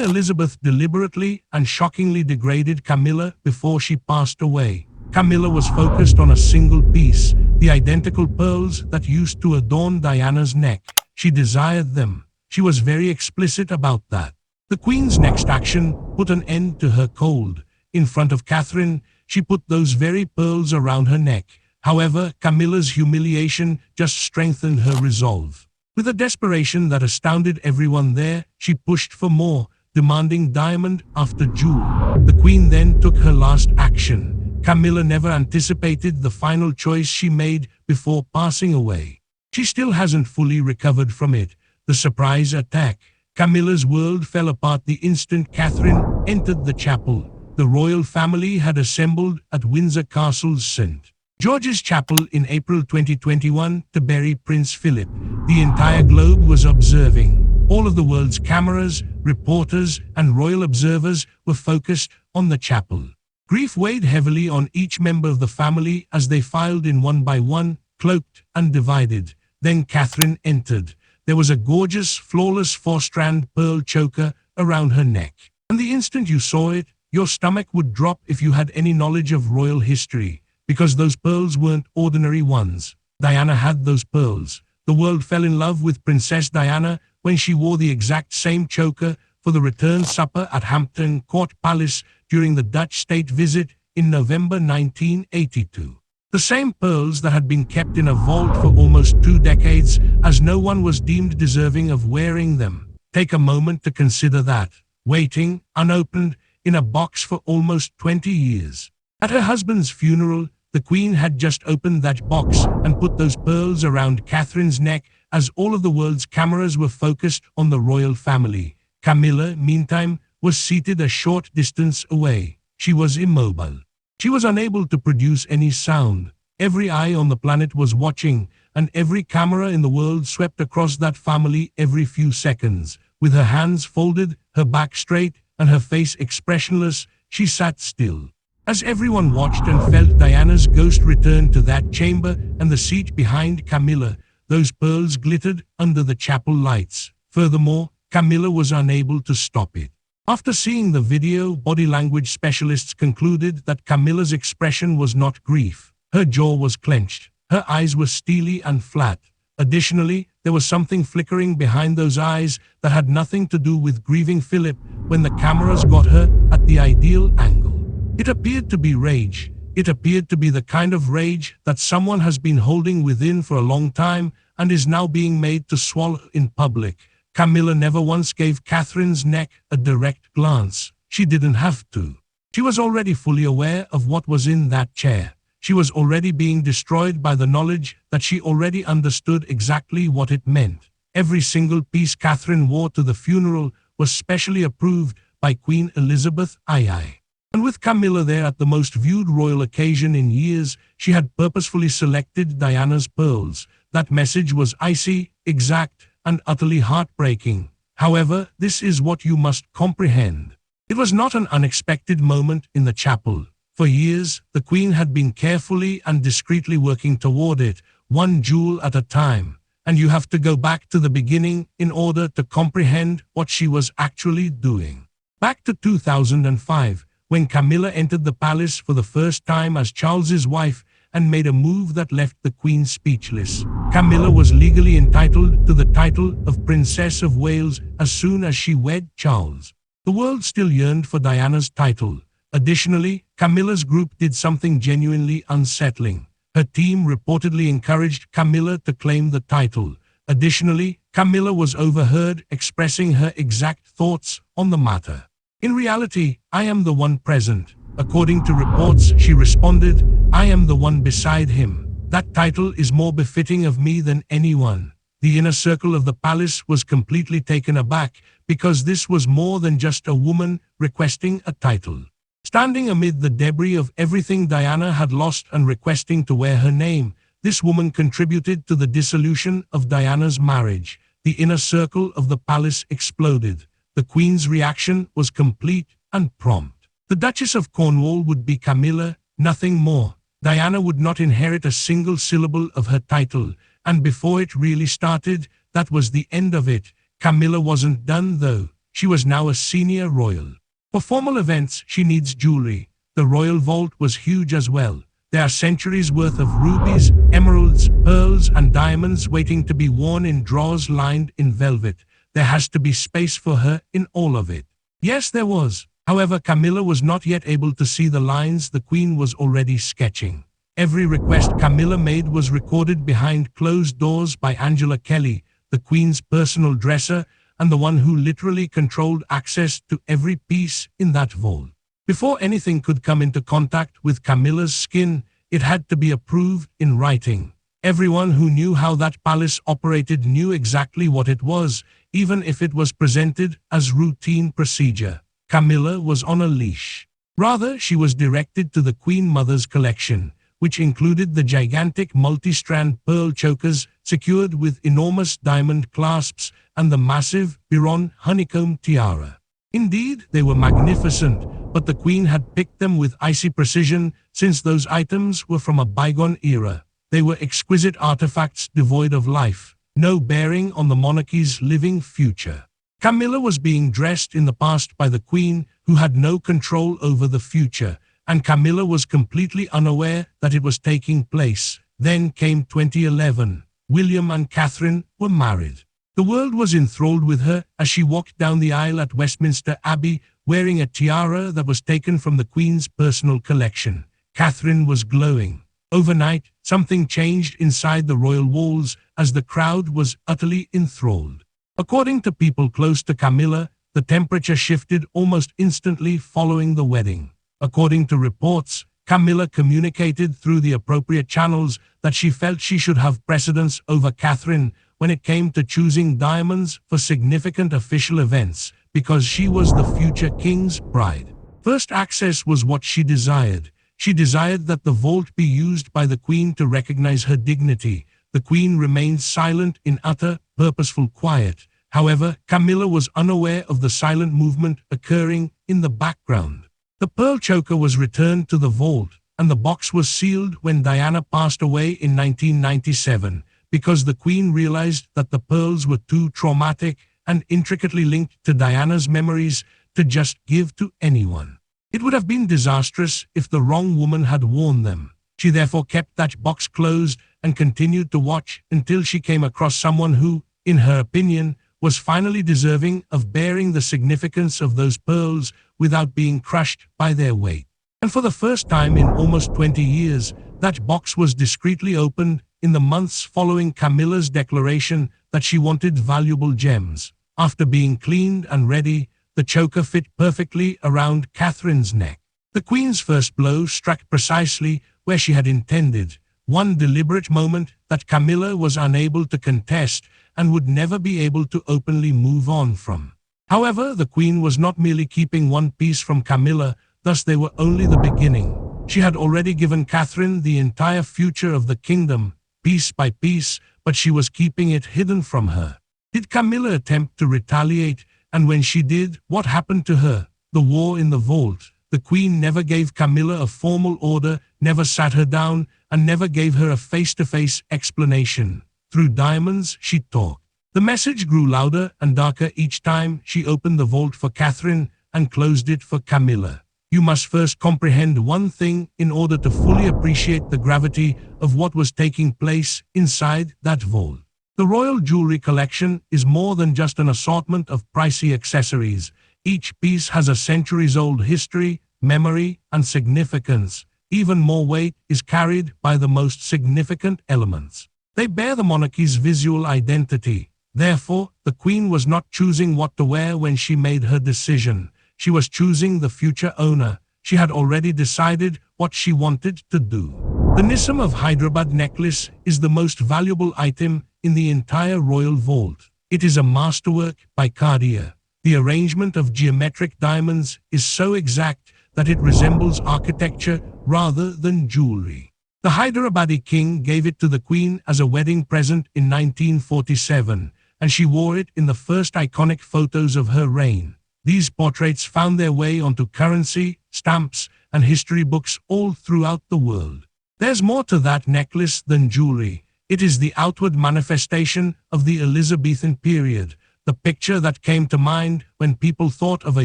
Queen Elizabeth deliberately and shockingly degraded Camilla before she passed away. Camilla was focused on a single piece, the identical pearls that used to adorn Diana's neck. She desired them. She was very explicit about that. The Queen's next action put an end to her cold. In front of Catherine, she put those very pearls around her neck. However, Camilla's humiliation just strengthened her resolve. With a desperation that astounded everyone there, she pushed for more, demanding diamond after jewel. The Queen then took her last action. Camilla never anticipated the final choice she made before passing away. She still hasn't fully recovered from it. The surprise attack. Camilla's world fell apart the instant Catherine entered the chapel. The royal family had assembled at Windsor Castle's St. George's Chapel in April 2021 to bury Prince Philip. The entire globe was observing. All of the world's cameras, reporters, and royal observers were focused on the chapel. Grief weighed heavily on each member of the family as they filed in one by one, cloaked and divided. Then Catherine entered. There was a gorgeous, flawless 4-strand pearl choker around her neck. And the instant you saw it, your stomach would drop if you had any knowledge of royal history. Because those pearls weren't ordinary ones. Diana had those pearls. The world fell in love with Princess Diana when she wore the exact same choker for the return supper at Hampton Court Palace during the Dutch state visit in November 1982. The same pearls that had been kept in a vault for almost 2 decades, as no one was deemed deserving of wearing them. Take a moment to consider that. Waiting, unopened, in a box for almost 20 years. At her husband's funeral, the Queen had just opened that box and put those pearls around Catherine's neck as all of the world's cameras were focused on the royal family. Camilla, meantime, was seated a short distance away. She was immobile. She was unable to produce any sound. Every eye on the planet was watching, and every camera in the world swept across that family every few seconds. With her hands folded, her back straight, and her face expressionless, she sat still. As everyone watched and felt Diana's ghost return to that chamber and the seat behind Camilla, those pearls glittered under the chapel lights. Furthermore, Camilla was unable to stop it. After seeing the video, body language specialists concluded that Camilla's expression was not grief. Her jaw was clenched. Her eyes were steely and flat. Additionally, there was something flickering behind those eyes that had nothing to do with grieving Philip when the cameras got her at the ideal angle. It appeared to be rage. It appeared to be the kind of rage that someone has been holding within for a long time and is now being made to swallow in public. Camilla never once gave Catherine's neck a direct glance. She didn't have to. She was already fully aware of what was in that chair. She was already being destroyed by the knowledge that she already understood exactly what it meant. Every single piece Catherine wore to the funeral was specially approved by Queen Elizabeth II. And with Camilla there at the most viewed royal occasion in years, she had purposefully selected Diana's pearls. That message was icy, exact, and utterly heartbreaking. However, this is what you must comprehend. It was not an unexpected moment in the chapel. For years, the Queen had been carefully and discreetly working toward it, one jewel at a time. And you have to go back to the beginning in order to comprehend what she was actually doing. Back to 2005. When Camilla entered the palace for the first time as Charles's wife and made a move that left the Queen speechless. Camilla was legally entitled to the title of Princess of Wales as soon as she wed Charles. The world still yearned for Diana's title. Additionally, Camilla's group did something genuinely unsettling. Her team reportedly encouraged Camilla to claim the title. Additionally, Camilla was overheard expressing her exact thoughts on the matter. In reality, I am the one present. According to reports, she responded, I am the one beside him. That title is more befitting of me than anyone. The inner circle of the palace was completely taken aback because this was more than just a woman requesting a title. Standing amid the debris of everything Diana had lost and requesting to wear her name, this woman contributed to the dissolution of Diana's marriage. The inner circle of the palace exploded. The Queen's reaction was complete and prompt. The Duchess of Cornwall would be Camilla, nothing more. Diana would not inherit a single syllable of her title, and before it really started, that was the end of it. Camilla wasn't done though. she was now a senior royal. For formal events, she needs jewelry. The royal vault was huge as well. There are centuries worth of rubies, emeralds, pearls, and diamonds waiting to be worn in drawers lined in velvet. There has to be space for her in all of it. Yes, there was. However, Camilla was not yet able to see the lines the Queen was already sketching. Every request Camilla made was recorded behind closed doors by Angela Kelly, the Queen's personal dresser, and the one who literally controlled access to every piece in that vault. Before anything could come into contact with Camilla's skin, it had to be approved in writing. Everyone who knew how that palace operated knew exactly what it was, even if it was presented as routine procedure. Camilla was on a leash. Rather, she was directed to the Queen Mother's collection, which included the gigantic multi-strand pearl chokers secured with enormous diamond clasps and the massive Biron honeycomb tiara. Indeed, they were magnificent, but the Queen had picked them with icy precision since those items were from a bygone era. They were exquisite artifacts devoid of life, no bearing on the monarchy's living future. Camilla was being dressed in the past by the Queen, who had no control over the future, and Camilla was completely unaware that it was taking place. Then came 2011. William and Catherine were married. The world was enthralled with her as she walked down the aisle at Westminster Abbey, wearing a tiara that was taken from the Queen's personal collection. Catherine was glowing. Overnight, something changed inside the royal walls as the crowd was utterly enthralled. According to people close to Camilla, the temperature shifted almost instantly following the wedding. According to reports, Camilla communicated through the appropriate channels that she felt she should have precedence over Catherine when it came to choosing diamonds for significant official events, because she was the future king's bride. First access was what she desired. She desired that the vault be used by the Queen to recognize her dignity. The Queen remained silent in utter, purposeful quiet. However, Camilla was unaware of the silent movement occurring in the background. The pearl choker was returned to the vault, and the box was sealed when Diana passed away in 1997, because the Queen realized that the pearls were too traumatic and intricately linked to Diana's memories to just give to anyone. It would have been disastrous if the wrong woman had worn them. She therefore kept that box closed and continued to watch until she came across someone who, in her opinion, was finally deserving of bearing the significance of those pearls without being crushed by their weight. And for the first time in almost 20 years, that box was discreetly opened in the months following Camilla's declaration that she wanted valuable gems. After being cleaned and ready, the choker fit perfectly around Catherine's neck. The Queen's first blow struck precisely where she had intended, one deliberate moment that Camilla was unable to contest and would never be able to openly move on from. However, the Queen was not merely keeping one piece from Camilla, thus they were only the beginning. She had already given Catherine the entire future of the kingdom, piece by piece, but she was keeping it hidden from her. Did Camilla attempt to retaliate? And when she did, what happened to her? The war in the vault. The Queen never gave Camilla a formal order, never sat her down, and never gave her a face-to-face explanation. Through diamonds, she talked. The message grew louder and darker each time she opened the vault for Catherine and closed it for Camilla. You must first comprehend one thing in order to fully appreciate the gravity of what was taking place inside that vault. The royal jewelry collection is more than just an assortment of pricey accessories. Each piece has a centuries-old history, memory, and significance. Even more weight is carried by the most significant elements. They bear the monarchy's visual identity. Therefore, the Queen was not choosing what to wear when she made her decision. She was choosing the future owner. She had already decided what she wanted to do. The Nisam of Hyderabad necklace is the most valuable item in the entire royal vault. It is a masterwork by Cartier. The arrangement of geometric diamonds is so exact that it resembles architecture rather than jewelry. The Hyderabadi king gave it to the Queen as a wedding present in 1947, and she wore it in the first iconic photos of her reign. These portraits found their way onto currency, stamps, and history books all throughout the world. There's more to that necklace than jewelry. It is the outward manifestation of the Elizabethan period. The the picture that came to mind when people thought of a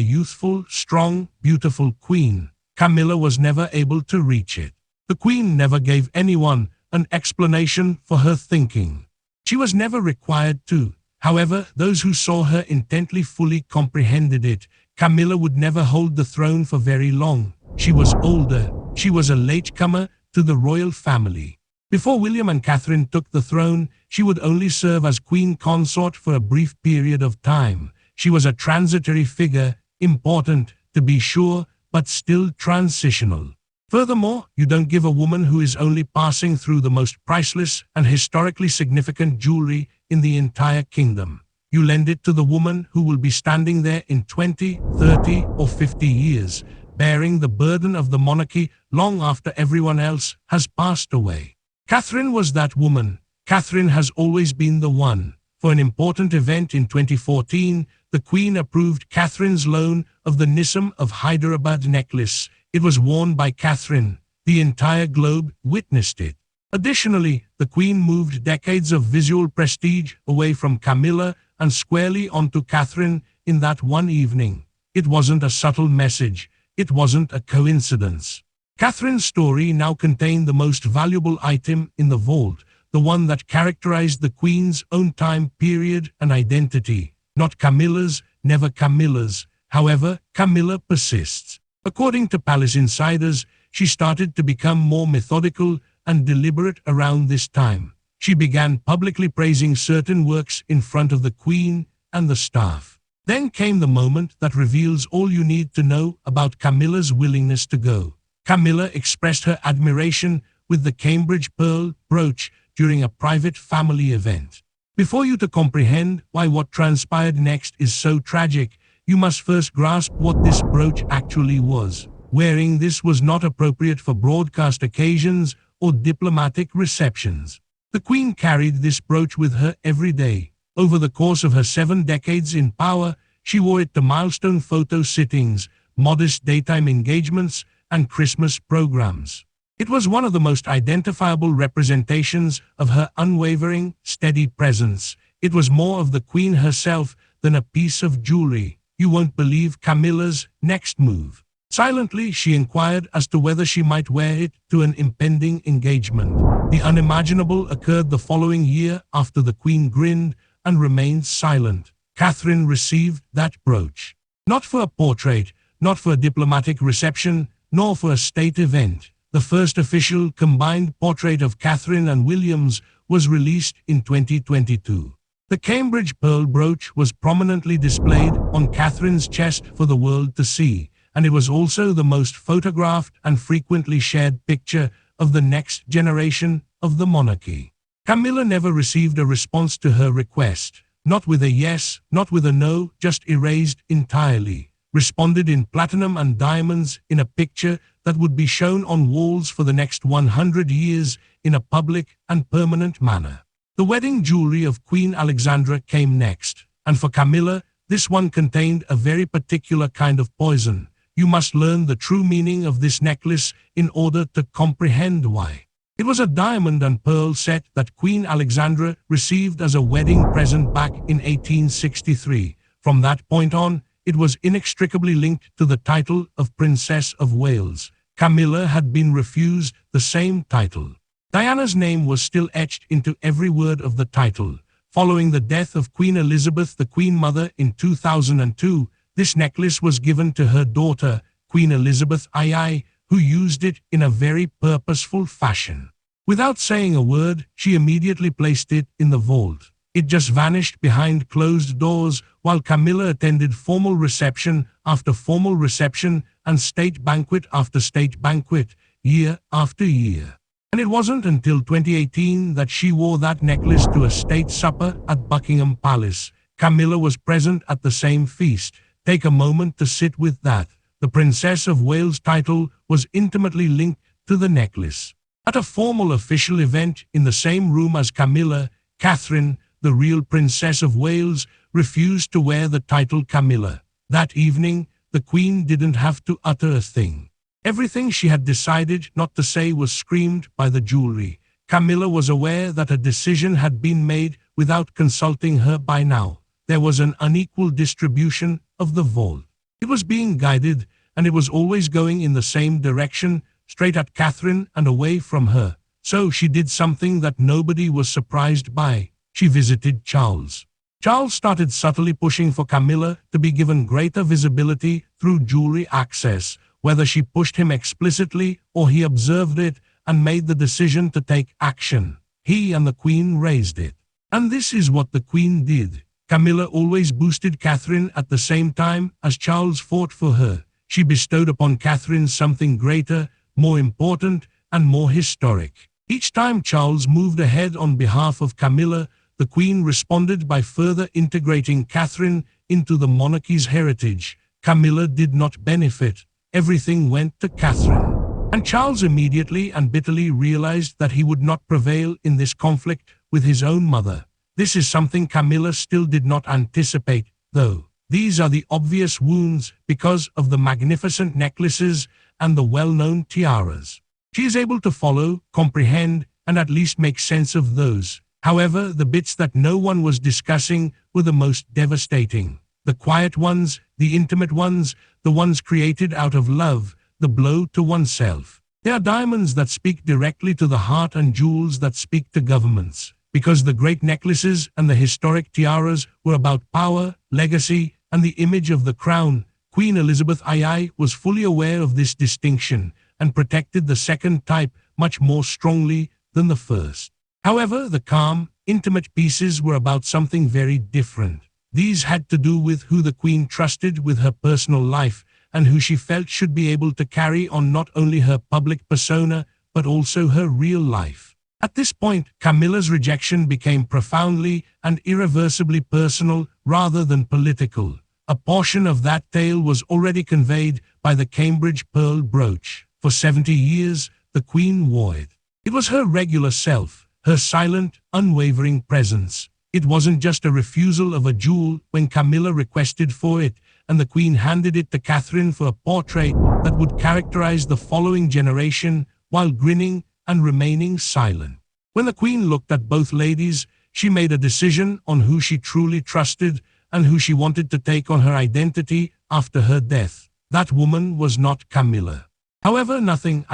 youthful, strong, beautiful queen. Camilla was never able to reach it. The queen never gave anyone an explanation for her thinking. She was never required to. However, those who saw her intently fully comprehended it. Camilla would never hold the throne for very long. She was older. She was a latecomer to the royal family. Before William and Catherine took the throne, she would only serve as queen consort for a brief period of time. She was a transitory figure, important, to be sure, but still transitional. Furthermore, you don't give a woman who is only passing through the most priceless and historically significant jewelry in the entire kingdom. You lend it to the woman who will be standing there in 20, 30, or 50 years, bearing the burden of the monarchy long after everyone else has passed away. Catherine was that woman. Catherine has always been the one. For an important event in 2014, the Queen approved Catherine's loan of the Nissim of Hyderabad necklace. It was worn by Catherine. The entire globe witnessed it. Additionally, the Queen moved decades of visual prestige away from Camilla and squarely onto Catherine in that one evening. It wasn't a subtle message. It wasn't a coincidence. Catherine's story now contained the most valuable item in the vault, the one that characterized the Queen's own time period and identity. Not Camilla's, never Camilla's. However, Camilla persists. According to palace insiders, she started to become more methodical and deliberate around this time. She began publicly praising certain works in front of the Queen and the staff. Then came the moment that reveals all you need to know about Camilla's willingness to go. Camilla expressed her admiration with the Cambridge pearl brooch during a private family event. Before you to comprehend why what transpired next is so tragic, you must first grasp what this brooch actually was. Wearing this was not appropriate for broadcast occasions or diplomatic receptions. The Queen carried this brooch with her every day. Over the course of her 7 decades in power, she wore it to milestone photo sittings, modest daytime engagements, and Christmas programs. It was one of the most identifiable representations of her unwavering, steady presence. It was more of the Queen herself than a piece of jewelry. You won't believe Camilla's next move. Silently, she inquired as to whether she might wear it to an impending engagement. The unimaginable occurred the following year after the Queen grinned and remained silent. Catherine received that brooch. Not for a portrait, not for a diplomatic reception, nor for a state event. The first official combined portrait of Catherine and Williams was released in 2022. The Cambridge pearl brooch was prominently displayed on Catherine's chest for the world to see, and it was also the most photographed and frequently shared picture of the next generation of the monarchy. Camilla never received a response to her request. Not with a yes, not with a no, just erased entirely. Responded in platinum and diamonds in a picture that would be shown on walls for the next 100 years in a public and permanent manner. The wedding jewelry of Queen Alexandra came next, and for Camilla, this one contained a very particular kind of poison. You must learn the true meaning of this necklace in order to comprehend why. It was a diamond and pearl set that Queen Alexandra received as a wedding present back in 1863. From that point on, it was inextricably linked to the title of Princess of Wales. Camilla had been refused the same title. Diana's name was still etched into every word of the title. Following the death of Queen Elizabeth, the Queen Mother, in 2002, this necklace was given to her daughter, Queen Elizabeth II, who used it in a very purposeful fashion. Without saying a word, she immediately placed it in the vault. It just vanished behind closed doors while Camilla attended formal reception after formal reception and state banquet after state banquet, year after year. And it wasn't until 2018 that she wore that necklace to a state supper at Buckingham Palace. Camilla was present at the same feast. Take a moment to sit with that. The Princess of Wales title was intimately linked to the necklace. At a formal official event in the same room as Camilla, Catherine, the real Princess of Wales, refused to wear the title Camilla. That evening, the Queen didn't have to utter a thing. Everything she had decided not to say was screamed by the jewelry. Camilla was aware that a decision had been made without consulting her by now. there was an unequal distribution of the vault. It was being guided, and it was always going in the same direction, straight at Catherine and away from her. So she did something that nobody was surprised by. She visited Charles. Charles started subtly pushing for Camilla to be given greater visibility through jewelry access, whether she pushed him explicitly or he observed it and made the decision to take action. He and the Queen raised it. And this is what the Queen did. Camilla always boosted Catherine at the same time as Charles fought for her. She bestowed upon Catherine something greater, more important, and more historic. Each time Charles moved ahead on behalf of Camilla, the Queen responded by further integrating Catherine into the monarchy's heritage. Camilla did not benefit. Everything went to Catherine. And Charles immediately and bitterly realized that he would not prevail in this conflict with his own mother. This is something Camilla still did not anticipate, though. These are the obvious wounds because of the magnificent necklaces and the well-known tiaras. She is able to follow, comprehend, and at least make sense of those. However, the bits that no one was discussing were the most devastating. The quiet ones, the intimate ones, the ones created out of love, the blow to oneself. They are diamonds that speak directly to the heart and jewels that speak to governments. Because the great necklaces and the historic tiaras were about power, legacy, and the image of the crown, Queen Elizabeth II was fully aware of this distinction and protected the second type much more strongly than the first. However, the calm, intimate pieces were about something very different. These had to do with who the Queen trusted with her personal life and who she felt should be able to carry on not only her public persona, but also her real life. At this point, Camilla's rejection became profoundly and irreversibly personal rather than political. A portion of that tale was already conveyed by the Cambridge pearl brooch. For 70 years, the Queen wore it. It was her regular self, her silent, unwavering presence. It wasn't just a refusal of a jewel when Camilla requested for it, and the Queen handed it to Catherine for a portrait that would characterize the following generation while grinning and remaining silent. When the Queen looked at both ladies, she made a decision on who she truly trusted and who she wanted to take on her identity after her death. That woman was not Camilla. However, nothing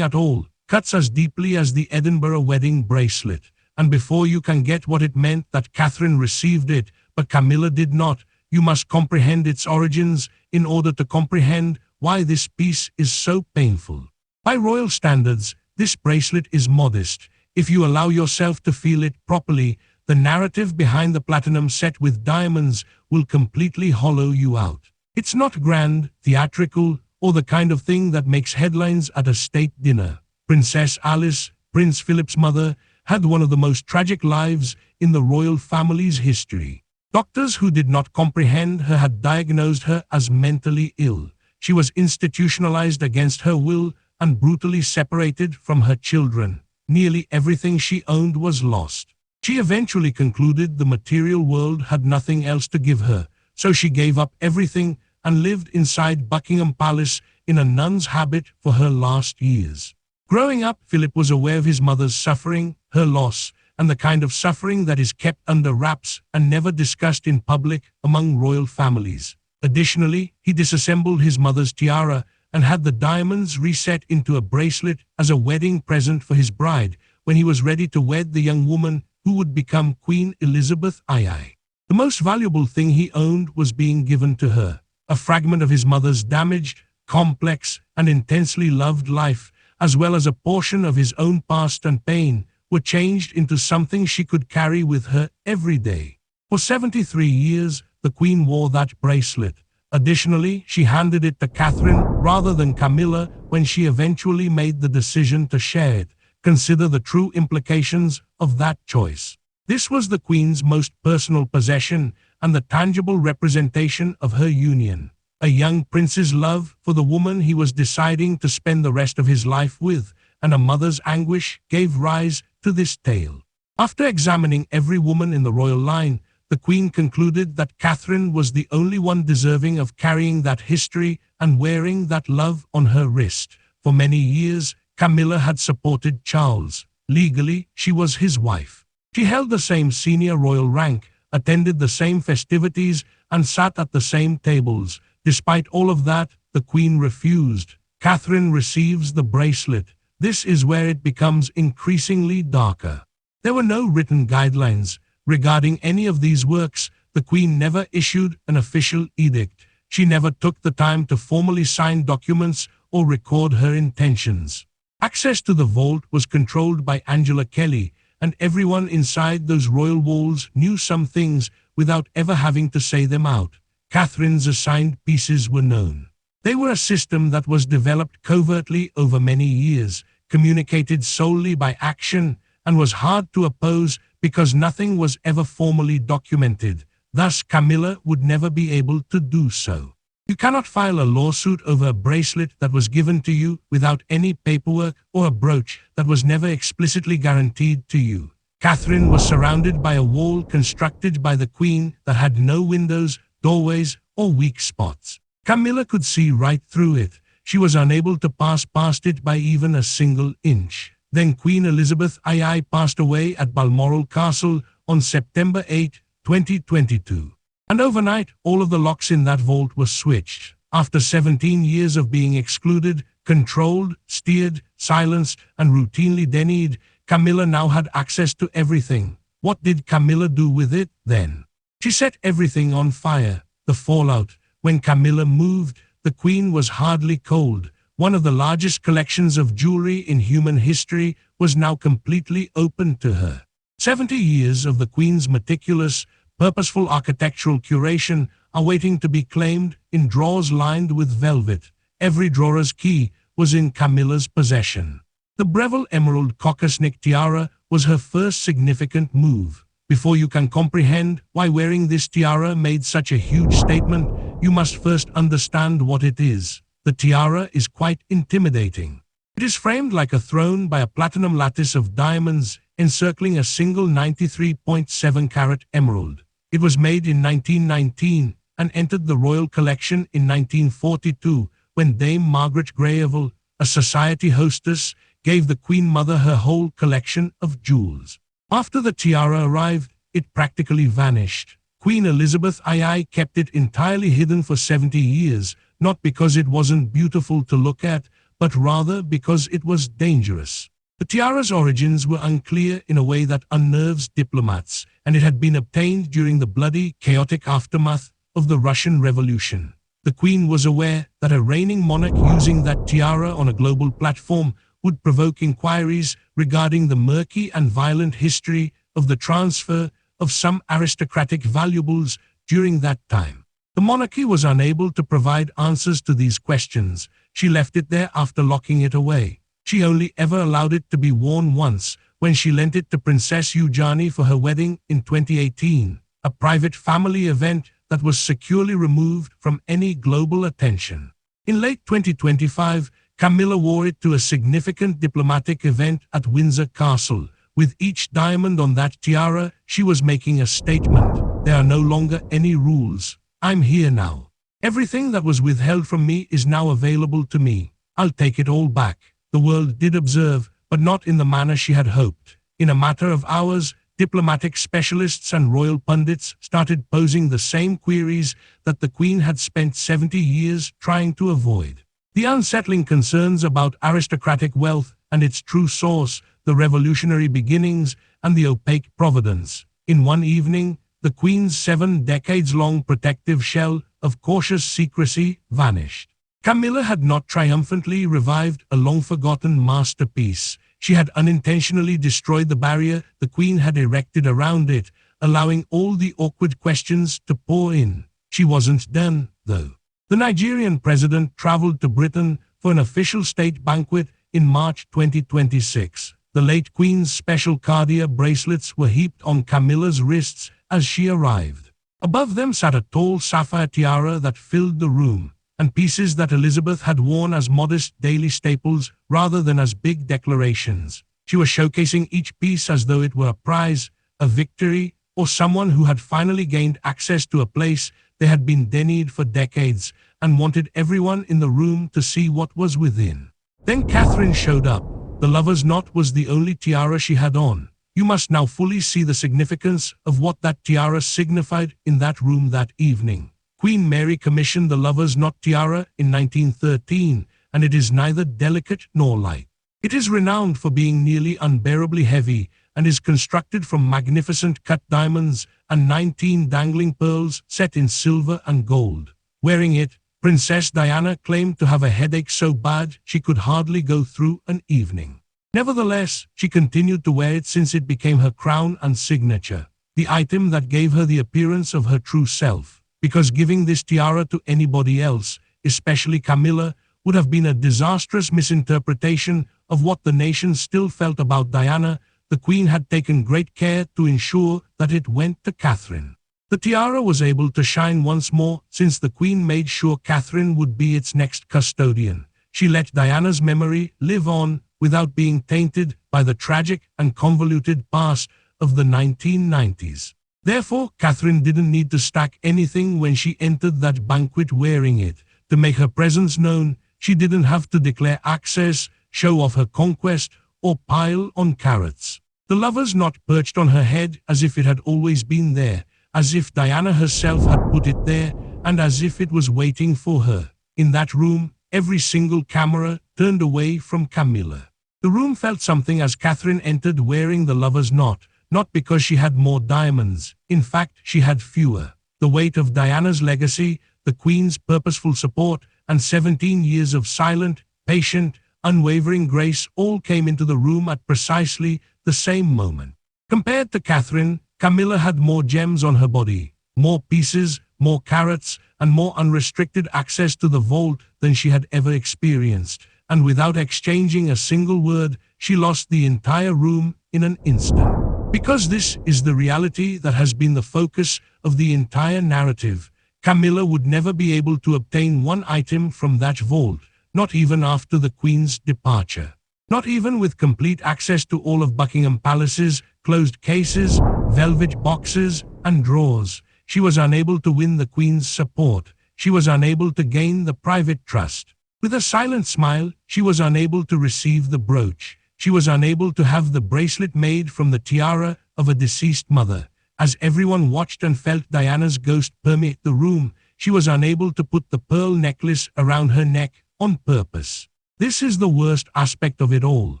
at all, cuts as deeply as the Edinburgh wedding bracelet. And before you can get what it meant that Catherine received it, but Camilla did not, you must comprehend its origins in order to comprehend why this piece is so painful. By royal standards, this bracelet is modest. If you allow yourself to feel it properly, the narrative behind the platinum set with diamonds will completely hollow you out. It's not grand, theatrical, or the kind of thing that makes headlines at a state dinner. Princess Alice, Prince Philip's mother, had one of the most tragic lives in the royal family's history. Doctors who did not comprehend her had diagnosed her as mentally ill. She was institutionalized against her will and brutally separated from her children. Nearly everything she owned was lost. She eventually concluded the material world had nothing else to give her, so she gave up everything and lived inside Buckingham Palace in a nun's habit for her last years. Growing up, Philip was aware of his mother's suffering, her loss, and the kind of suffering that is kept under wraps and never discussed in public among royal families. Additionally, he disassembled his mother's tiara and had the diamonds reset into a bracelet as a wedding present for his bride when he was ready to wed the young woman who would become Queen Elizabeth II. The most valuable thing he owned was being given to her. A fragment of his mother's damaged, complex, and intensely loved life, as well as a portion of his own past and pain, were changed into something she could carry with her every day. For 73 years, the Queen wore that bracelet. Additionally, she handed it to Catherine rather than Camilla when she eventually made the decision to share it. Consider the true implications of that choice. This was the Queen's most personal possession and the tangible representation of her union. A young prince's love for the woman he was deciding to spend the rest of his life with, and a mother's anguish gave rise to this tale. After examining every woman in the royal line, the Queen concluded that Catherine was the only one deserving of carrying that history and wearing that love on her wrist. For many years, Camilla had supported Charles. Legally, she was his wife. She held the same senior royal rank, attended the same festivities, and sat at the same tables. Despite all of that, the Queen refused. Catherine receives the bracelet. This is where it becomes increasingly darker. There were no written guidelines regarding any of these works. The Queen never issued an official edict. She never took the time to formally sign documents or record her intentions. Access to the vault was controlled by Angela Kelly, and everyone inside those royal walls knew some things without ever having to say them out. Catherine's assigned pieces were known. They were a system that was developed covertly over many years, communicated solely by action, and was hard to oppose because nothing was ever formally documented. Thus, Camilla would never be able to do so. You cannot file a lawsuit over a bracelet that was given to you without any paperwork, or a brooch that was never explicitly guaranteed to you. Catherine was surrounded by a wall constructed by the Queen that had no windows, doorways, or weak spots. Camilla could see right through it. She was unable to pass past it by even a single inch. Then Queen Elizabeth II passed away at Balmoral Castle on September 8, 2022. And overnight, all of the locks in that vault were switched. After 17 years of being excluded, controlled, steered, silenced, and routinely denied, Camilla now had access to everything. What did Camilla do with it then? She set everything on fire. The fallout. When Camilla moved, the Queen was hardly cold. One of the largest collections of jewelry in human history was now completely open to her. 70 years of the Queen's meticulous, purposeful architectural curation are waiting to be claimed in drawers lined with velvet. Every drawer's key was in Camilla's possession. The Breville Emerald Cocosnick tiara was her first significant move. Before you can comprehend why wearing this tiara made such a huge statement, you must first understand what it is. The tiara is quite intimidating. It is framed like a throne by a platinum lattice of diamonds encircling a single 93.7-carat emerald. It was made in 1919 and entered the royal collection in 1942 when Dame Margaret Greyaville, a society hostess, gave the Queen Mother her whole collection of jewels. After the tiara arrived, it practically vanished. Queen Elizabeth II kept it entirely hidden for 70 years, not because it wasn't beautiful to look at, but rather because it was dangerous. The tiara's origins were unclear in a way that unnerves diplomats, and it had been obtained during the bloody, chaotic aftermath of the Russian Revolution. The Queen was aware that a reigning monarch using that tiara on a global platform would provoke inquiries regarding the murky and violent history of the transfer of some aristocratic valuables during that time. The monarchy was unable to provide answers to these questions. She left it there after locking it away. She only ever allowed it to be worn once, when she lent it to Princess Eugenie for her wedding in 2018, a private family event that was securely removed from any global attention. In late 2025, Camilla wore it to a significant diplomatic event at Windsor Castle. With each diamond on that tiara, she was making a statement. There are no longer any rules. I'm here now. Everything that was withheld from me is now available to me. I'll take it all back. The world did observe, but not in the manner she had hoped. In a matter of hours, diplomatic specialists and royal pundits started posing the same queries that the Queen had spent 70 years trying to avoid. The unsettling concerns about aristocratic wealth and its true source, the revolutionary beginnings, and the opaque providence. In one evening, the Queen's 7 decades-long protective shell of cautious secrecy vanished. Camilla had not triumphantly revived a long-forgotten masterpiece. She had unintentionally destroyed the barrier the Queen had erected around it, allowing all the awkward questions to pour in. She wasn't done, though. The Nigerian president traveled to Britain for an official state banquet in March 2026. The late Queen's special Cartier bracelets were heaped on Camilla's wrists as she arrived. Above them sat a tall sapphire tiara that filled the room, and pieces that Elizabeth had worn as modest daily staples rather than as big declarations. She was showcasing each piece as though it were a prize, a victory, or someone who had finally gained access to a place they had been denied for decades and wanted everyone in the room to see what was within. Then Catherine showed up. The lover's knot was the only tiara she had on. You must now fully see the significance of what that tiara signified in that room that evening. Queen Mary commissioned the lover's knot tiara in 1913, and it is neither delicate nor light. It is renowned for being nearly unbearably heavy and is constructed from magnificent cut diamonds and 19 dangling pearls set in silver and gold. Wearing it, Princess Diana claimed to have a headache so bad she could hardly go through an evening. Nevertheless, she continued to wear it since it became her crown and signature, the item that gave her the appearance of her true self. Because giving this tiara to anybody else, especially Camilla, would have been a disastrous misinterpretation of what the nation still felt about Diana, the Queen had taken great care to ensure that it went to Catherine. The tiara was able to shine once more since the Queen made sure Catherine would be its next custodian. She let Diana's memory live on without being tainted by the tragic and convoluted past of the 1990s. Therefore, Catherine didn't need to stack anything when she entered that banquet wearing it. To make her presence known, she didn't have to declare access, show off her conquest, or pile on carrots. The lover's knot perched on her head as if it had always been there, as if Diana herself had put it there, and as if it was waiting for her. In that room, every single camera turned away from Camilla. The room felt something as Catherine entered wearing the lover's knot, not because she had more diamonds. In fact, she had fewer. The weight of Diana's legacy, the Queen's purposeful support, and 17 years of silent, patient, unwavering grace all came into the room at precisely the same moment. Compared to Catherine, Camilla had more gems on her body, more pieces, more carats, and more unrestricted access to the vault than she had ever experienced. And without exchanging a single word, she lost the entire room in an instant. Because this is the reality that has been the focus of the entire narrative, Camilla would never be able to obtain one item from that vault, not even after the Queen's departure. Not even with complete access to all of Buckingham Palace's closed cases, velvet boxes, and drawers. She was unable to win the Queen's support. She was unable to gain the private trust. With a silent smile, she was unable to receive the brooch. She was unable to have the bracelet made from the tiara of a deceased mother. As everyone watched and felt Diana's ghost permeate the room, she was unable to put the pearl necklace around her neck on purpose. This is the worst aspect of it all.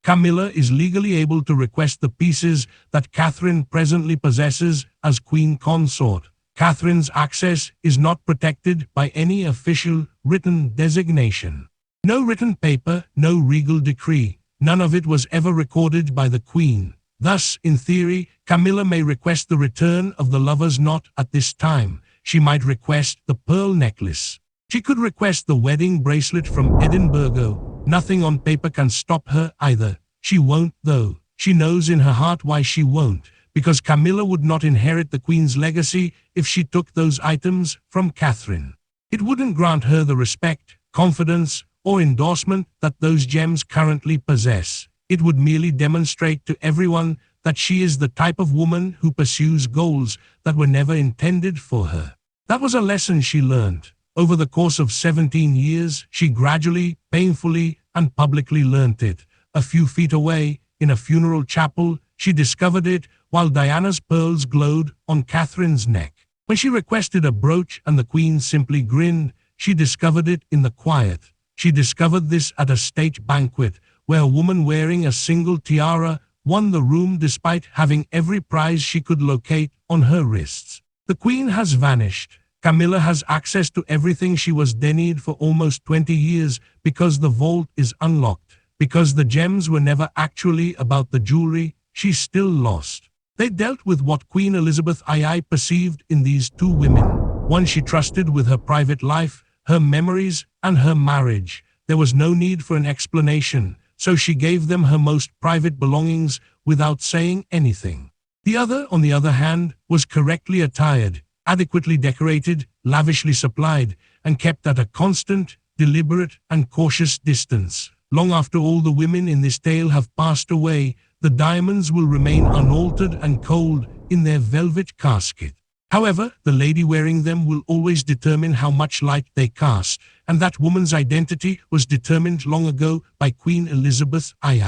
Camilla is legally able to request the pieces that Catherine presently possesses as Queen Consort. Catherine's access is not protected by any official written designation. No written paper, no regal decree. None of it was ever recorded by the Queen. Thus, in theory, Camilla may request the return of the lover's knot at this time. She might request the pearl necklace. She could request the wedding bracelet from Edinburgh. Nothing on paper can stop her either. She won't, though. She knows in her heart why she won't. Because Camilla would not inherit the Queen's legacy if she took those items from Catherine. It wouldn't grant her the respect, confidence, or endorsement that those gems currently possess. It would merely demonstrate to everyone that she is the type of woman who pursues goals that were never intended for her. That was a lesson she learned. Over the course of 17 years, she gradually, painfully, and publicly learnt it. A few feet away, in a funeral chapel, she discovered it while Diana's pearls glowed on Catherine's neck. When she requested a brooch and the Queen simply grinned, she discovered it in the quiet. She discovered this at a state banquet, where a woman wearing a single tiara won the room despite having every prize she could locate on her wrists. The Queen has vanished. Camilla has access to everything she was denied for almost 20 years because the vault is unlocked. Because the gems were never actually about the jewelry, she's still lost. They dealt with what Queen Elizabeth II perceived in these two women. One she trusted with her private life, her memories, and her marriage. There was no need for an explanation, so she gave them her most private belongings without saying anything. The other, on the other hand, was correctly attired, adequately decorated, lavishly supplied, and kept at a constant, deliberate, and cautious distance. Long after all the women in this tale have passed away, the diamonds will remain unaltered and cold in their velvet casket. However, the lady wearing them will always determine how much light they cast, and that woman's identity was determined long ago by Queen Elizabeth II.